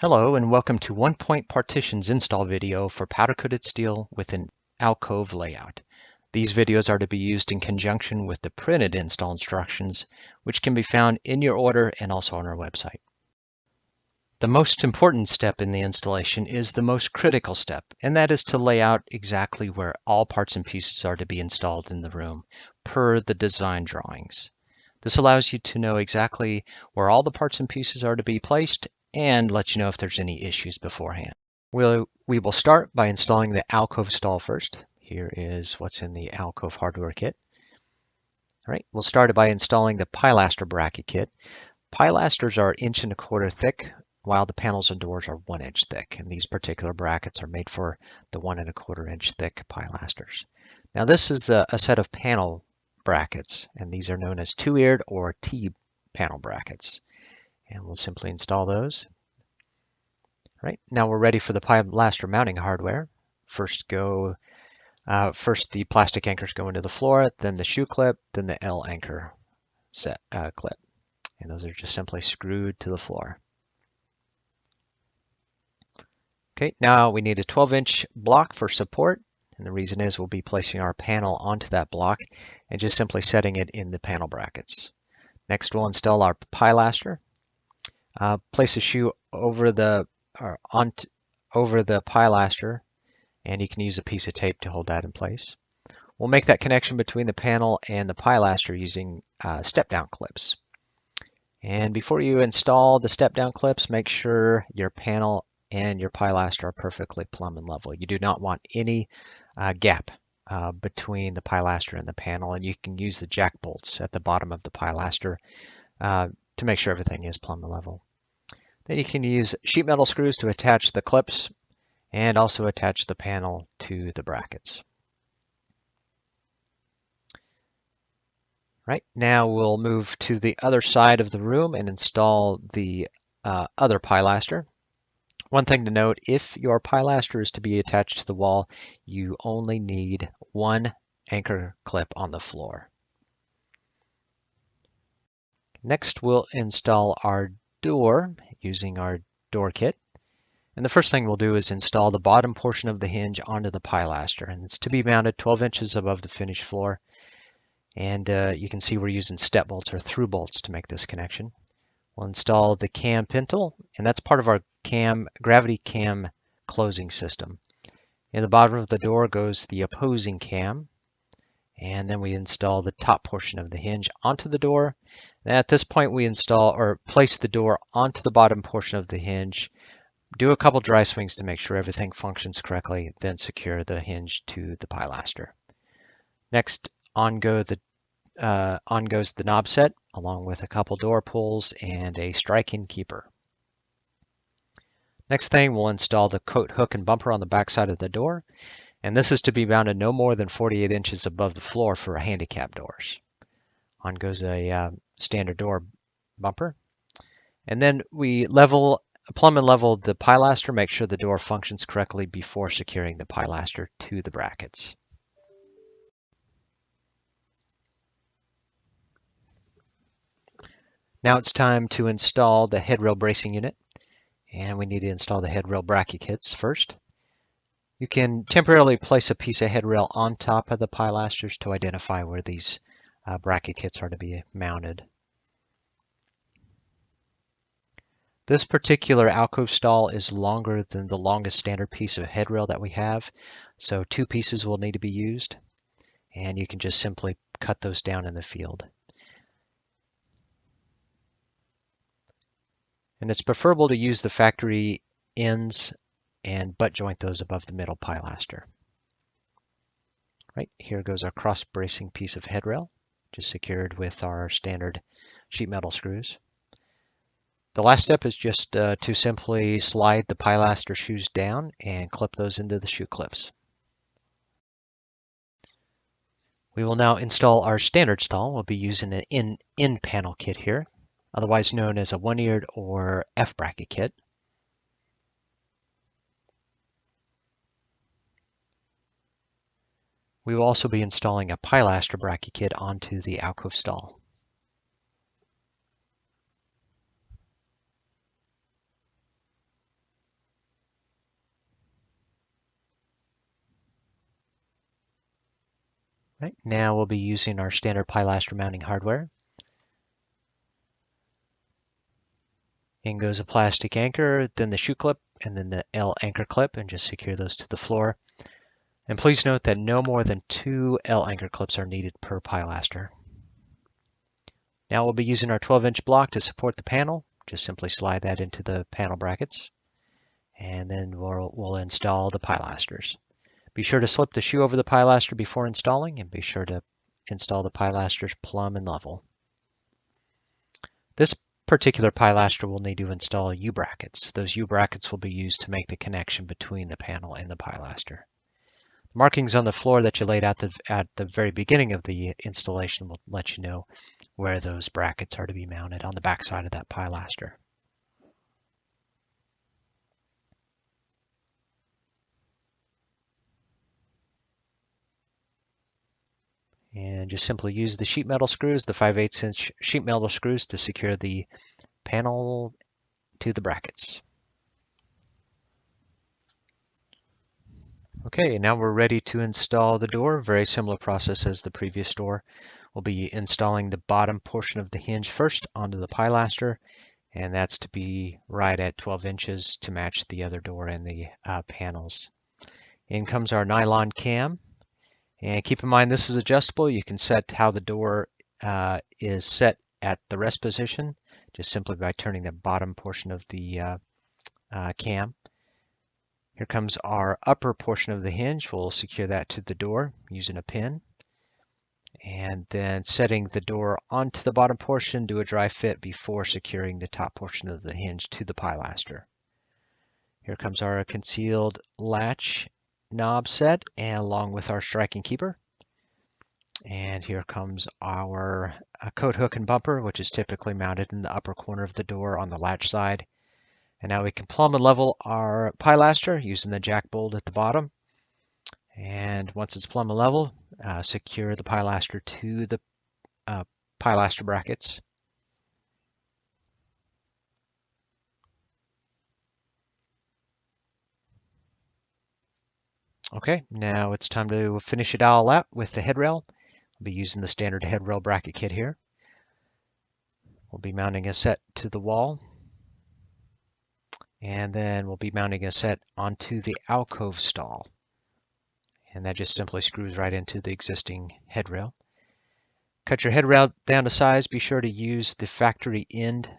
Hello and welcome to One-Point Partitions install video for powder-coated steel with an alcove layout. These videos are to be used in conjunction with the printed install instructions, which can be found in your order and also on our website. The most important step in the installation is the most critical step, and that is to lay out exactly where all parts and pieces are to be installed in the room, per the design drawings. This allows you to know exactly where all the parts and pieces are to be placed and let you know if there's any issues beforehand. We will start by installing the alcove stall first. Here is what's in the Alcove Hardware kit. All right, we'll start by installing the pilaster bracket kit. Pilasters are 1.25 inches thick, while the panels and doors are 1 inch thick, and these particular brackets are made for the 1.25 inch thick pilasters. Now this is a set of panel brackets, and these are known as 2-eared or T panel brackets. And we'll simply install those. Right, now we're ready for the pilaster mounting hardware. First the plastic anchors go into the floor, then the shoe clip, then the L anchor clip. And those are just simply screwed to the floor. Okay, now we need a 12-inch block for support. And the reason is we'll be placing our panel onto that block and just simply setting it in the panel brackets. Next, we'll install our pilaster. Place a shoe over the pilaster, and you can use a piece of tape to hold that in place. We'll make that connection between the panel and the pilaster using step-down clips. And before you install the step-down clips, make sure your panel and your pilaster are perfectly plumb and level. You do not want any gap between the pilaster and the panel, and you can use the jack bolts at the bottom of the pilaster to make sure everything is plumb and level. Then you can use sheet metal screws to attach the clips and also attach the panel to the brackets. Right, now we'll move to the other side of the room and install the other pilaster. One thing to note, if your pilaster is to be attached to the wall, you only need one anchor clip on the floor. Next, we'll install our door using our door kit. And the first thing we'll do is install the bottom portion of the hinge onto the pilaster, and it's to be mounted 12 inches above the finished floor. And you can see we're using step bolts or through bolts to make this connection. We'll install the cam pintle, and that's part of our gravity cam closing system. In the bottom of the door goes the opposing cam, and then we install the top portion of the hinge onto the door. And at this point, we install or place the door onto the bottom portion of the hinge. Do a couple dry swings to make sure everything functions correctly, then secure the hinge to the pilaster. Next, on goes the knob set, along with a couple door pulls and a strike-in keeper. Next thing, we'll install the coat hook and bumper on the back side of the door, and this is to be mounted no more than 48 inches above the floor for handicap doors. On goes a standard door bumper, and then we plumb and level the pilaster, make sure the door functions correctly before securing the pilaster to the brackets. Now it's time to install the headrail bracing unit, and we need to install the headrail bracket kits first. You can temporarily place a piece of headrail on top of the pilasters to identify where these bracket kits are to be mounted. This particular alcove stall is longer than the longest standard piece of headrail that we have, so 2 pieces will need to be used, and you can just simply cut those down in the field. And it's preferable to use the factory ends and butt joint those above the middle pilaster. Right, here goes our cross bracing piece of headrail, just secured with our standard sheet metal screws. The last step is just to simply slide the pilaster shoes down and clip those into the shoe clips. We will now install our standard stall. We'll be using an in panel kit here, otherwise known as a 1-eared or F bracket kit. We will also be installing a pilaster bracket kit onto the alcove stall. Right, now we'll be using our standard pilaster mounting hardware. In goes a plastic anchor, then the shoe clip, and then the L anchor clip, and just secure those to the floor. And please note that no more than 2 L anchor clips are needed per pilaster. Now we'll be using our 12-inch block to support the panel. Just simply slide that into the panel brackets, and then we'll install the pilasters. Be sure to slip the shoe over the pilaster before installing, and be sure to install the pilasters plumb and level. This particular pilaster will need to install U-brackets. Those U-brackets will be used to make the connection between the panel and the pilaster. The markings on the floor that you laid out at the very beginning of the installation will let you know where those brackets are to be mounted on the back side of that pilaster. And just simply use the sheet metal screws, the 5/8" sheet metal screws, to secure the panel to the brackets. Okay, now we're ready to install the door. Very similar process as the previous door. We'll be installing the bottom portion of the hinge first onto the pilaster, and that's to be right at 12 inches to match the other door and the panels. In comes our nylon cam, and keep in mind this is adjustable. You can set how the door is set at the rest position just simply by turning the bottom portion of the cam. Here comes our upper portion of the hinge. We'll secure that to the door using a pin. And then setting the door onto the bottom portion, do a dry fit before securing the top portion of the hinge to the pilaster. Here comes our concealed latch knob set, and along with our striking keeper. And here comes our coat hook and bumper, which is typically mounted in the upper corner of the door on the latch side. And now we can plumb and level our pilaster using the jack bolt at the bottom. And once it's plumb and level, secure the pilaster to the pilaster brackets. Okay, now it's time to finish it all out with the headrail. We'll be using the standard headrail bracket kit here. We'll be mounting a set to the wall, and then we'll be mounting a set onto the alcove stall. And that just simply screws right into the existing headrail. Cut your headrail down to size. Be sure to use the factory end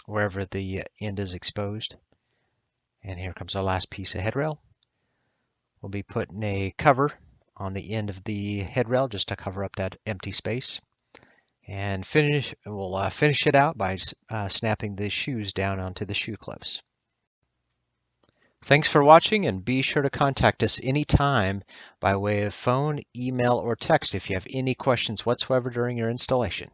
wherever the end is exposed. And here comes our last piece of headrail. We'll be putting a cover on the end of the headrail just to cover up that empty space. And we'll finish it out by snapping the shoes down onto the shoe clips. Thanks for watching, and be sure to contact us anytime by way of phone, email, or text if you have any questions whatsoever during your installation.